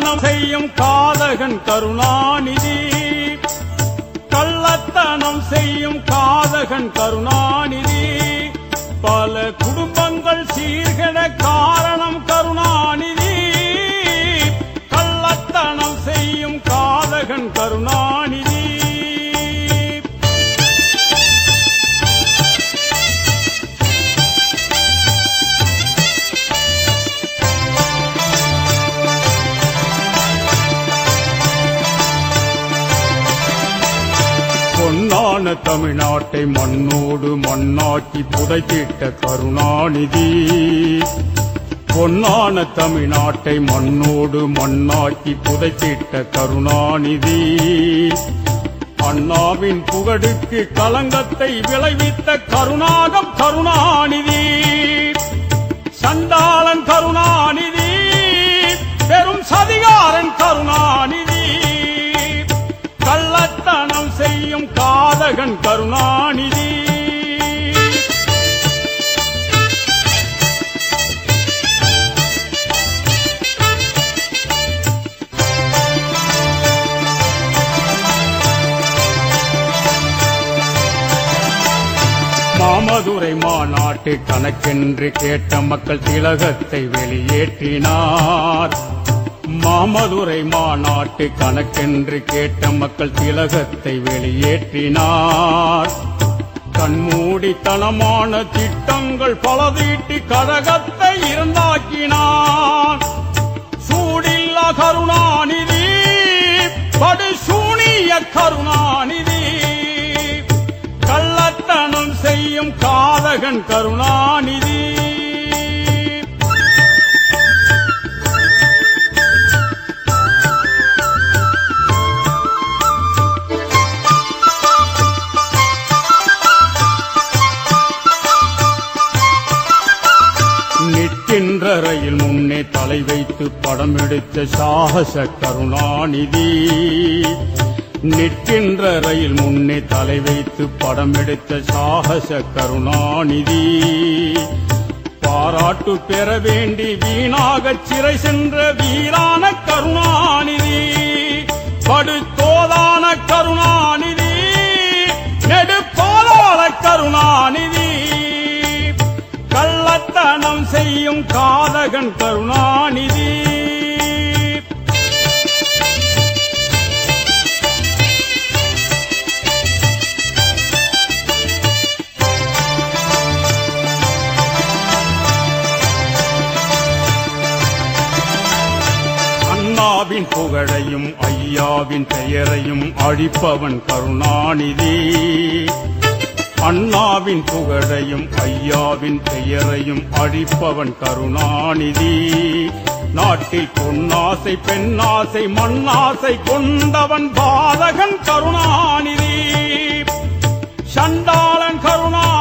கள்ளத்தனம் செய்யும் காதகன் கருணாநிதி. கள்ளத்தனம் செய்யும் காதகன் கருணாநிதி. பல குடும்பங்கள் சீர்கெட காரணம் கருணாநிதி. கள்ளத்தனம் செய்யும் காதகன் கருணாநிதி. பொன்னான தமிழ்நாட்டை மண்ணோடு மண்ணாக்கி புதைத்திட்ட கருணாநிதி. பொன்னான தமிழ்நாட்டை மண்ணோடு மண்ணாக்கி புதைத்திட்ட கருணாநிதி. அண்ணாவின் புகழுக்கு களங்கத்தை விளைவித்த கருணாகம் கருணாநிதி. சண்டாளன் கருணாநிதி, பெரும் சதிகாரன் கருணாநிதி. கள்ளத்தனம் செய்யும் காதகன் கருணாநிதி. மாமதுரை மாநாட்டு கணக்கென்று கேட்ட மக்கள் திலகத்தை வெளியேற்றினார். மாமதுரை மாநாட்டு கணக்கென்று கேட்ட மக்கள் திலகத்தை வெளியேற்றினார். கண்மூடித்தனமான திட்டங்கள் பல தீட்டி கழகத்தை இருந்தாக்கினார். சூடில்லா கருணாநிதி, படுசூனிய கருணாநிதி. கள்ளத்தனம் செய்யும் காதகன் கருணாநிதி. நிற்கின்ற ரயில் முன்னே தலை வைத்து படம் எடுத்த சாகச கருணாநிதி. நிற்கின்ற ரயில் முன்னே தலை வைத்து படம் எடுத்த சாகச கருணாநிதி. பாராட்டு பெற வேண்டி வீணாக சிறை சென்ற வீரான கருணாநிதி. படுதோதான கருணாநிதி, நெடுப்பாலான கருணாநிதி. கள்ளத்தனம் செய்யும் காதகன் கருணாநிதி. அண்ணாவின் புகழையும் ஐயாவின் பெயரையும் அழிப்பவன் கருணாநிதி. அண்ணாவின் புகழையும் ஐயாவின் பெயரையும் அழிப்பவன் கருணாநிதி. நாட்டில் பொன்னாசை பெண்ணாசை மண்ணாசை கொண்டவன் பாதகன் கருணாநிதி. சண்டாளன் கருணாநிதி,